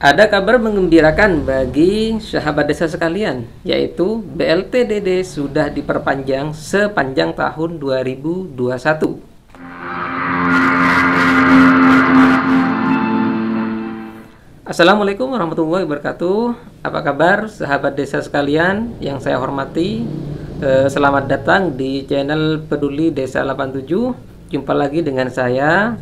Ada kabar menggembirakan bagi sahabat desa sekalian, yaitu BLT-DD sudah diperpanjang sepanjang tahun 2021. Assalamualaikum warahmatullahi wabarakatuh. Apa kabar sahabat desa sekalian yang saya hormati? Selamat datang di channel Peduli Desa 87. Jumpa lagi dengan saya.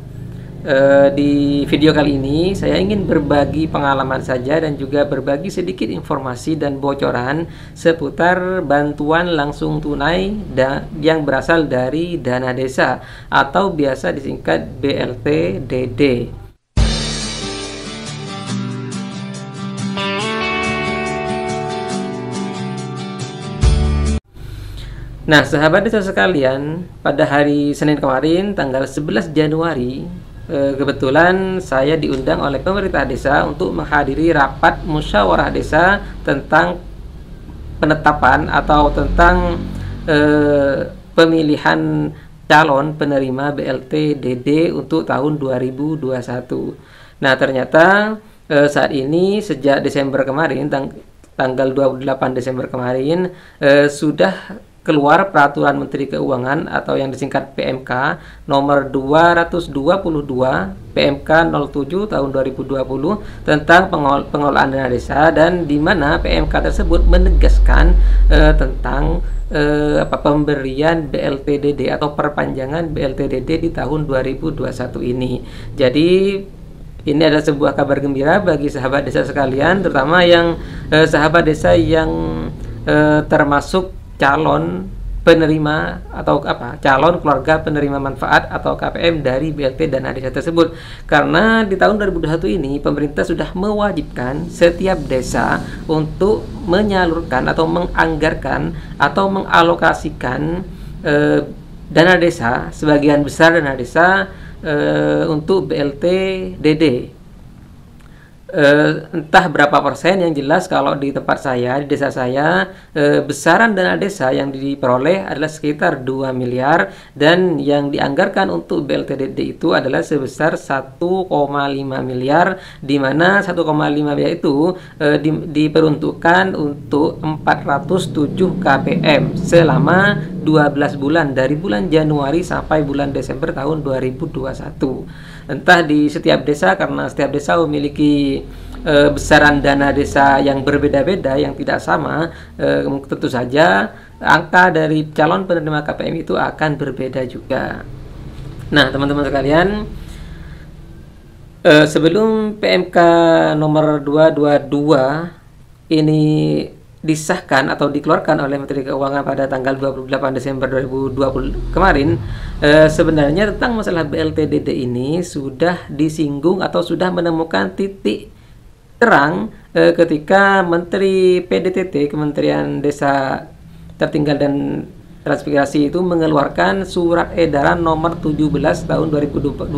Di video kali ini saya ingin berbagi pengalaman saja dan juga berbagi sedikit informasi dan bocoran seputar bantuan langsung tunai yang berasal dari dana desa atau biasa disingkat BLT-DD. Nah, sahabat desa sekalian, pada hari Senin kemarin tanggal 11 Januari kebetulan saya diundang oleh pemerintah desa untuk menghadiri rapat musyawarah desa tentang penetapan atau tentang pemilihan calon penerima BLT-DD untuk tahun 2021. Nah, ternyata saat ini sejak Desember kemarin, tanggal 28 Desember kemarin, sudah keluar Peraturan Menteri Keuangan atau yang disingkat PMK nomor 222 PMK 07 tahun 2020 tentang pengelolaan dana desa, dan di mana PMK tersebut menegaskan tentang pemberian BLT-DD atau perpanjangan BLT-DD di tahun 2021 ini. Jadi ini adalah sebuah kabar gembira bagi sahabat desa sekalian, terutama yang sahabat desa yang termasuk calon penerima atau calon keluarga penerima manfaat atau KPM dari BLT dana desa tersebut. Karena di tahun 2021 ini pemerintah sudah mewajibkan setiap desa untuk menyalurkan atau menganggarkan atau mengalokasikan dana desa, sebagian besar dana desa untuk BLT-DD. Entah berapa persen, yang jelas kalau di tempat saya, di desa saya, besaran dana desa yang diperoleh adalah sekitar 2 miliar, dan yang dianggarkan untuk BLT-DD itu adalah sebesar 1,5 miliar, di mana 1,5 miliar itu diperuntukkan untuk 407 KPM selama 12 bulan dari bulan Januari sampai bulan Desember tahun 2021. Entah di setiap desa, karena setiap desa memiliki besaran dana desa yang berbeda-beda, yang tidak sama, tentu saja angka dari calon penerima KPM itu akan berbeda juga. Nah, teman-teman sekalian, sebelum PMK nomor 222 ini disahkan atau dikeluarkan oleh Menteri Keuangan pada tanggal 28 Desember 2020 kemarin, sebenarnya tentang masalah BLT-DD ini sudah disinggung atau sudah menemukan titik terang ketika Menteri PDTT, Kementerian Desa Tertinggal dan Transmigrasi itu mengeluarkan surat edaran nomor 17 tahun 2020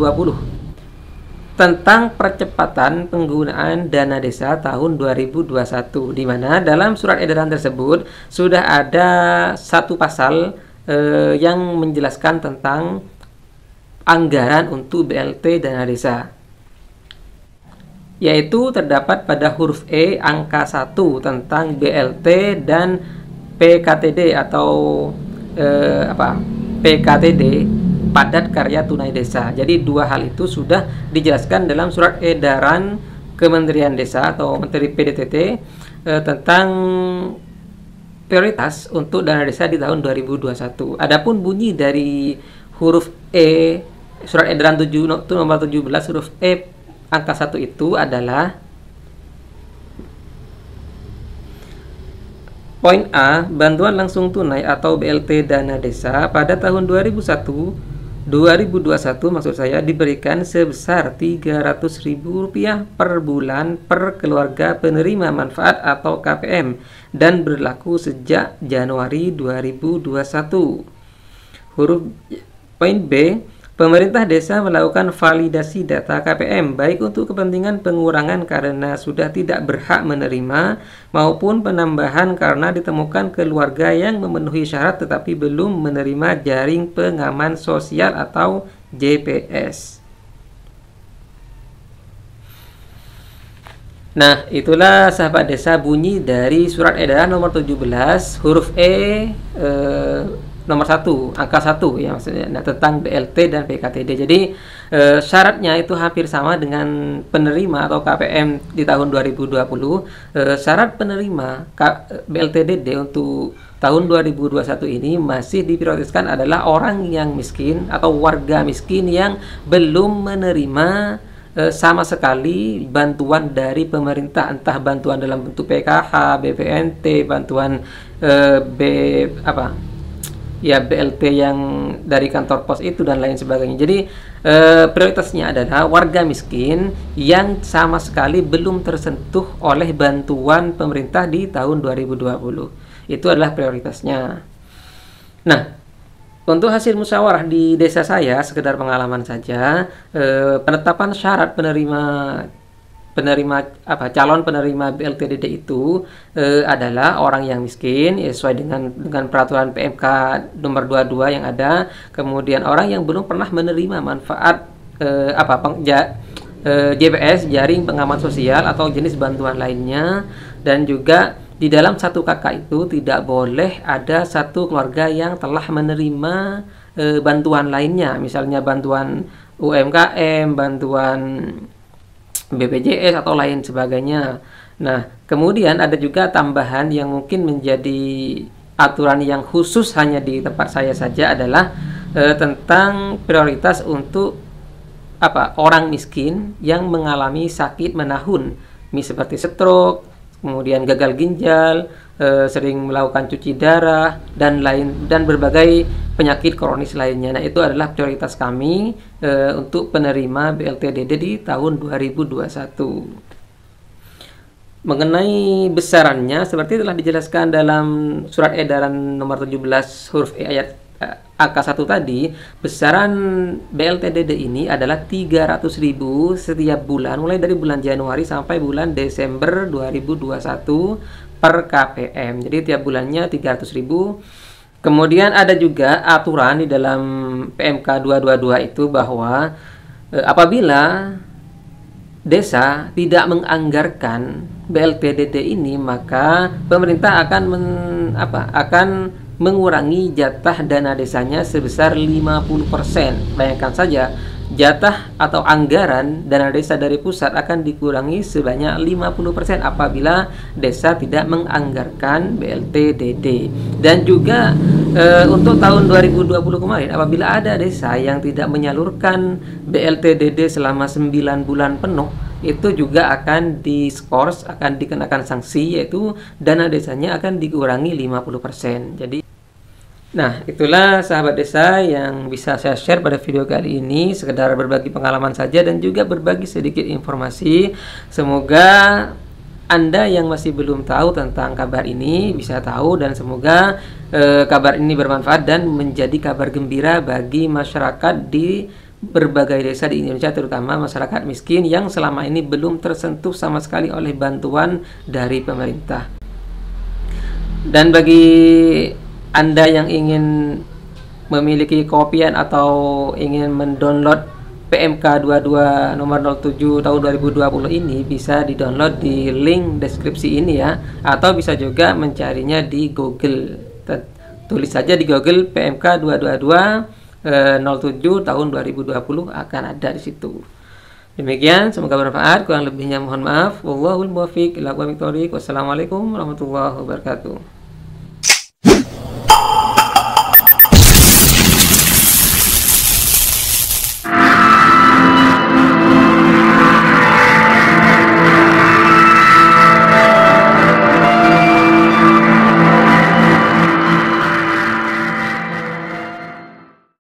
tentang percepatan penggunaan dana desa tahun 2021, di mana dalam surat edaran tersebut sudah ada satu pasal yang menjelaskan tentang anggaran untuk BLT dana desa, yaitu terdapat pada huruf E angka 1 tentang BLT dan PKTD atau PKTD, padat karya tunai desa. Jadi dua hal itu sudah dijelaskan dalam surat edaran Kementerian Desa atau Menteri PDTT tentang prioritas untuk dana desa di tahun 2021. Adapun bunyi dari huruf E surat edaran nomor 17 huruf E angka 1 itu adalah poin A, bantuan langsung tunai atau BLT dana desa pada tahun 2021 maksud saya diberikan sebesar Rp300.000 per bulan per keluarga penerima manfaat atau KPM dan berlaku sejak Januari 2021. Huruf poin B, pemerintah desa melakukan validasi data KPM baik untuk kepentingan pengurangan karena sudah tidak berhak menerima maupun penambahan karena ditemukan keluarga yang memenuhi syarat tetapi belum menerima jaring pengaman sosial atau JPS. Nah, itulah sahabat desa bunyi dari surat edaran nomor 17 huruf nomor 1, angka 1 ya maksudnya. Nah, tentang BLT dan PKTD. Jadi syaratnya itu hampir sama dengan penerima atau KPM di tahun 2020. Syarat penerima BLTDD untuk tahun 2021 ini masih diprioritaskan adalah orang yang miskin atau warga miskin yang belum menerima sama sekali bantuan dari pemerintah, entah bantuan dalam bentuk PKH, BPNT, bantuan BLT yang dari kantor pos itu dan lain sebagainya. Jadi prioritasnya adalah warga miskin yang sama sekali belum tersentuh oleh bantuan pemerintah di tahun 2020. Itu adalah prioritasnya. Nah, untuk hasil musyawarah di desa saya, sekedar pengalaman saja, penetapan syarat calon penerima BLTDD itu adalah orang yang miskin ya, sesuai dengan peraturan PMK nomor 22 yang ada. Kemudian orang yang belum pernah menerima manfaat JPS, jaring pengaman sosial atau jenis bantuan lainnya, dan juga di dalam satu kakak itu tidak boleh ada satu keluarga yang telah menerima bantuan lainnya, misalnya bantuan UMKM, bantuan BPJS atau lain sebagainya. Nah, kemudian ada juga tambahan yang mungkin menjadi aturan yang khusus hanya di tempat saya saja adalah tentang prioritas untuk orang miskin yang mengalami sakit menahun, seperti stroke, kemudian gagal ginjal, sering melakukan cuci darah dan berbagai penyakit kronis lainnya. Nah, itu adalah prioritas kami untuk penerima BLTDD di tahun 2021. Mengenai besarannya seperti telah dijelaskan dalam surat edaran nomor 17 huruf E ayat angka 1 tadi, besaran BLTDD ini adalah 300.000 setiap bulan mulai dari bulan Januari sampai bulan Desember 2021 per KPM. Jadi tiap bulannya 300.000. Kemudian ada juga aturan di dalam PMK 222 itu bahwa apabila desa tidak menganggarkan BLTDD ini, maka pemerintah akan mengurangi jatah dana desanya sebesar 50%. Bayangkan saja, jatah atau anggaran dana desa dari pusat akan dikurangi sebanyak 50% apabila desa tidak menganggarkan BLTDD. Dan juga untuk tahun 2020 kemarin, apabila ada desa yang tidak menyalurkan BLTDD selama 9 bulan penuh, itu juga akan diskors, akan dikenakan sanksi, yaitu dana desanya akan dikurangi 50%. Jadi, nah, itulah sahabat desa yang bisa saya share pada video kali ini, sekedar berbagi pengalaman saja dan juga berbagi sedikit informasi. Semoga Anda yang masih belum tahu tentang kabar ini bisa tahu, dan semoga kabar ini bermanfaat dan menjadi kabar gembira bagi masyarakat di berbagai desa di Indonesia, terutama masyarakat miskin yang selama ini belum tersentuh sama sekali oleh bantuan dari pemerintah. Dan bagi Anda yang ingin memiliki kopian atau ingin mendownload PMK 22 nomor 07 tahun 2020 ini, bisa di-download di link deskripsi ini ya, atau bisa juga mencarinya di Google. Tulis saja di Google PMK 222 07 tahun 2020 akan ada di situ. Demikian, semoga bermanfaat. Kurang lebihnya mohon maaf. Wallahul muwaffiq ila aqwamit thoriq. Wassalamualaikum warahmatullahi wabarakatuh.